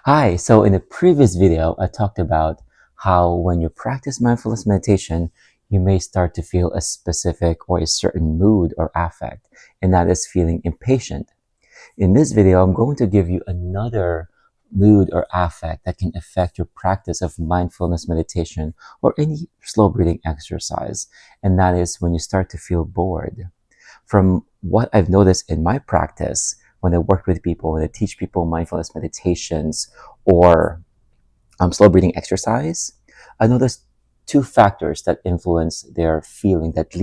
Hi, so in the previous video, I talked about how when you practice mindfulness meditation, you may start to feel a specific or a certain mood or affect, and that is feeling impatient. In this video, I'm going to give you another mood or affect that can affect your practice of mindfulness meditation or any slow breathing exercise, and that is when you start to feel bored. From what I've noticed in my practice, when I work with people, when I teach people mindfulness meditations or slow breathing exercise, I noticed two factors that influence their feeling that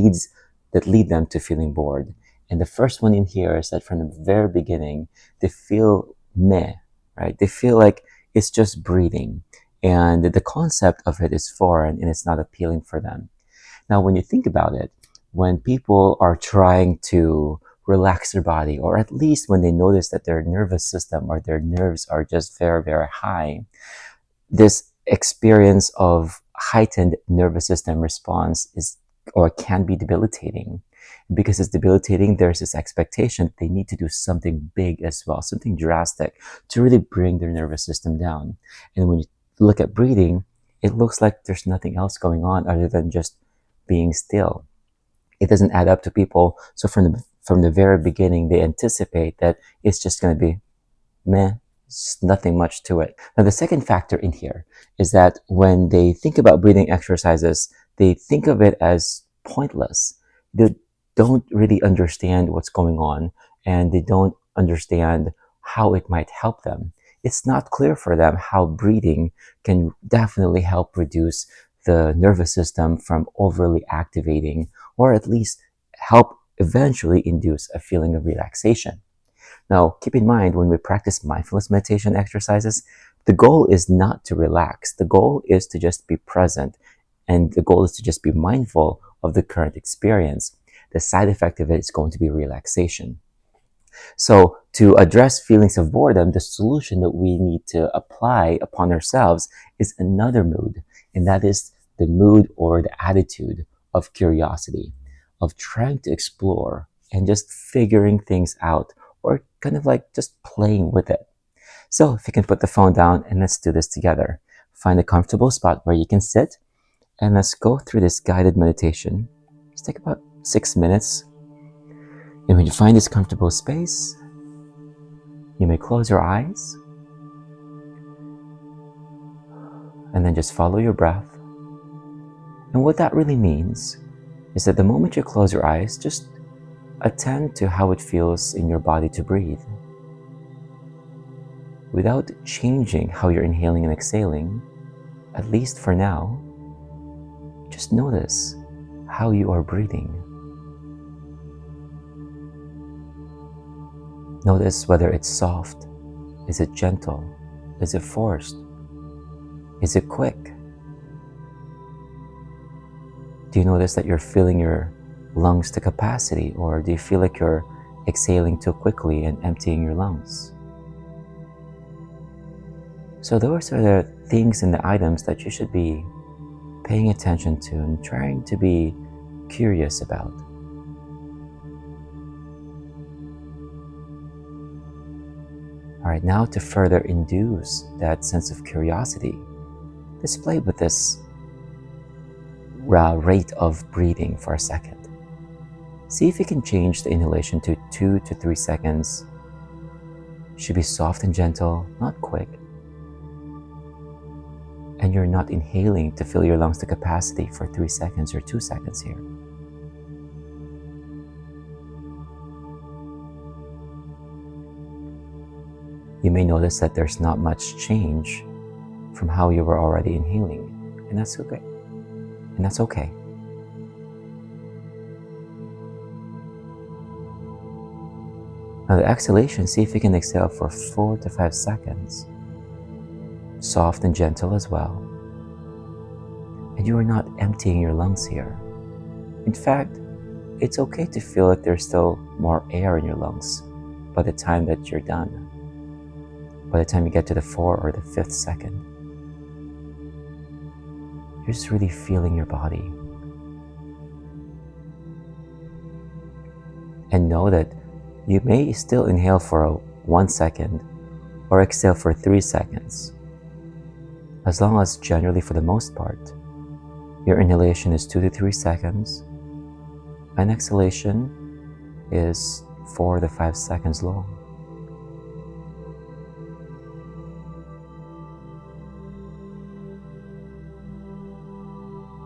lead them to feeling bored. And the first one in here is that from the very beginning, they feel meh, right? They feel like it's just breathing. And the concept of it is foreign and it's not appealing for them. Now, when you think about it, when people are trying to relax their body, or at least when they notice that their nervous system or their nerves are just very, very high, this experience of heightened nervous system response is or can be debilitating. Because it's debilitating, there's this expectation that they need to do something big as well, something drastic to really bring their nervous system down. And when you look at breathing, it looks like there's nothing else going on other than just being still. It doesn't add up to people. So from the very beginning, they anticipate that it's just going to be meh, it's nothing much to it. Now, the second factor in here is that when they think about breathing exercises, they think of it as pointless. They don't really understand what's going on and they don't understand how it might help them. It's not clear for them how breathing can definitely help reduce the nervous system from overly activating, or at least help eventually induce a feeling of relaxation. Now, keep in mind when we practice mindfulness meditation exercises, the goal is not to relax. The goal is to just be present. And the goal is to just be mindful of the current experience. The side effect of it is going to be relaxation. So, to address feelings of boredom, the solution that we need to apply upon ourselves is another mood, and that is the mood or the attitude of curiosity, of trying to explore and just figuring things out, or kind of like just playing with it. So, if you can put the phone down and let's do this together. Find a comfortable spot where you can sit, and let's go through this guided meditation. Just take about 6 minutes. And when you find this comfortable space, you may close your eyes and then just follow your breath. And what that really means is that the moment you close your eyes, just attend to how it feels in your body to breathe. Without changing how you're inhaling and exhaling, at least for now, just notice how you are breathing. Notice whether it's soft, is it gentle, is it forced, is it quick? Do you notice that you're filling your lungs to capacity, or do you feel like you're exhaling too quickly and emptying your lungs? So those are the things and the items that you should be paying attention to and trying to be curious about. All right, now to further induce that sense of curiosity, just play with this rate of breathing for a second. See if you can change the inhalation to 2 to 3 seconds. It should be soft and gentle, not quick. And you're not inhaling to fill your lungs to capacity for 3 seconds or 2 seconds here. You may notice that there's not much change from how you were already inhaling, and that's okay. And that's okay. Now the exhalation, see if you can exhale for 4 to 5 seconds. Soft and gentle as well. And you are not emptying your lungs here. In fact, it's okay to feel like there's still more air in your lungs by the time that you're done. By the time you get to the 4th or the 5th second. You're just really feeling your body. And know that you may still inhale for 1 second, or exhale for 3 seconds. As long as generally for the most part, your inhalation is 2 to 3 seconds and exhalation is 4 to 5 seconds long.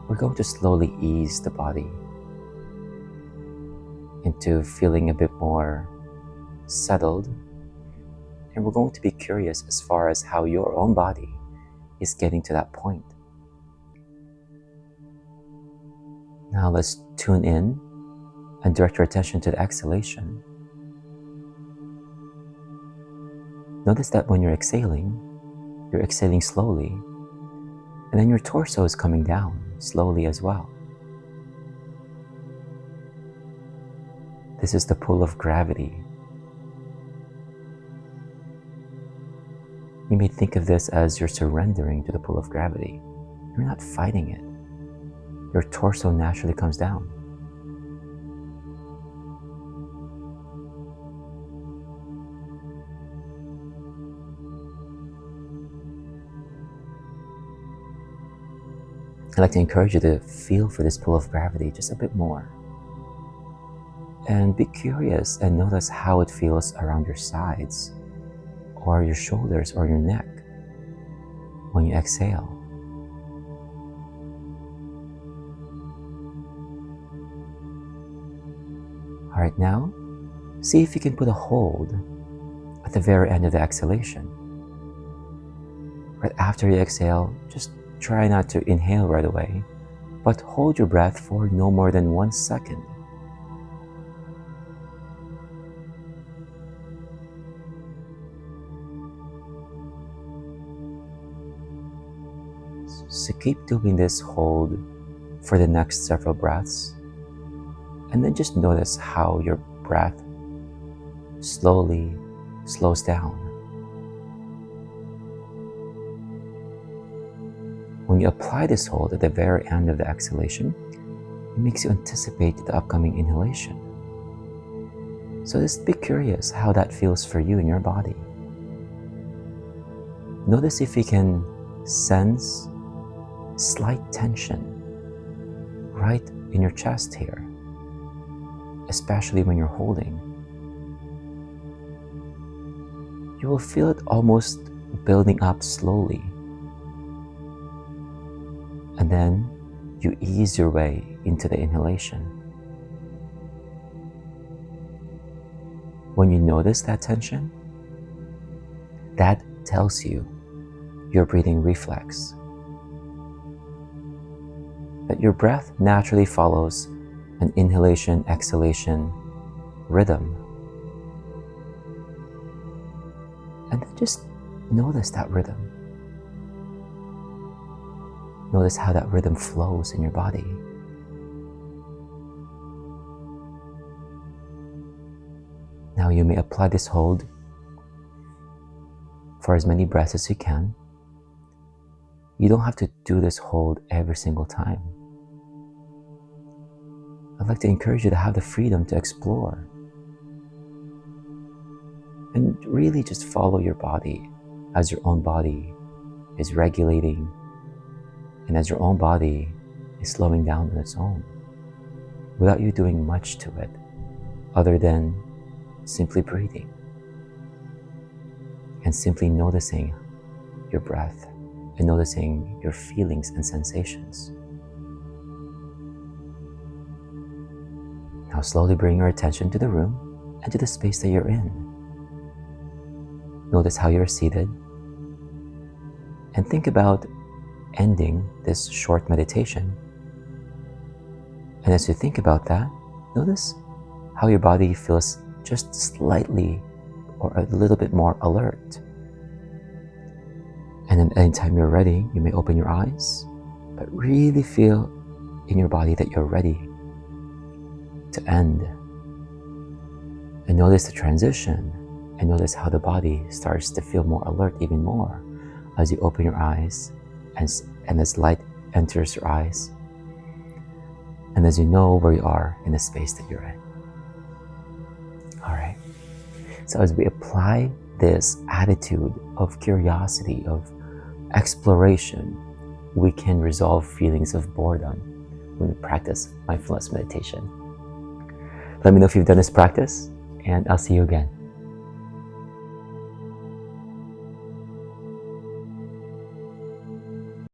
We're going to slowly ease the body into feeling a bit more settled, and we're going to be curious as far as how your own body is getting to that point. Now let's tune in and direct your attention to the exhalation. Notice that when you're exhaling slowly, and then your torso is coming down slowly as well. This is the pull of gravity. You may think of this as you're surrendering to the pull of gravity. You're not fighting it. Your torso naturally comes down. I'd like to encourage you to feel for this pull of gravity just a bit more. And be curious and notice how it feels around your sides, or your shoulders, or your neck when you exhale. All right, now, see if you can put a hold at the very end of the exhalation. Right after you exhale, just try not to inhale right away, but hold your breath for no more than 1 second. So keep doing this hold for the next several breaths, and then just notice how your breath slowly slows down. When you apply this hold at the very end of the exhalation, it makes you anticipate the upcoming inhalation. So just be curious how that feels for you in your body. Notice if you can sense slight tension right in your chest here, especially when you're holding. You will feel it almost building up slowly, and then you ease your way into the inhalation. When you notice that tension, that tells you your breathing reflex, that your breath naturally follows an inhalation-exhalation rhythm. And then just notice that rhythm. Notice how that rhythm flows in your body. Now you may apply this hold for as many breaths as you can. You don't have to do this hold every single time. I'd like to encourage you to have the freedom to explore and really just follow your body as your own body is regulating and as your own body is slowing down on its own without you doing much to it other than simply breathing and simply noticing your breath and noticing your feelings and sensations. Now slowly bring your attention to the room and to the space that you're in. Notice how you're seated and think about ending this short meditation. And as you think about that, notice how your body feels just slightly or a little bit more alert. And then anytime you're ready, you may open your eyes, but really feel in your body that you're ready to end. And notice the transition, and notice how the body starts to feel more alert even more as you open your eyes and as light enters your eyes, and as you know where you are in the space that you're in. All right. So as we apply this attitude of curiosity, of exploration, we can resolve feelings of boredom when we practice mindfulness meditation. Let me know if you've done this practice, and I'll see you again.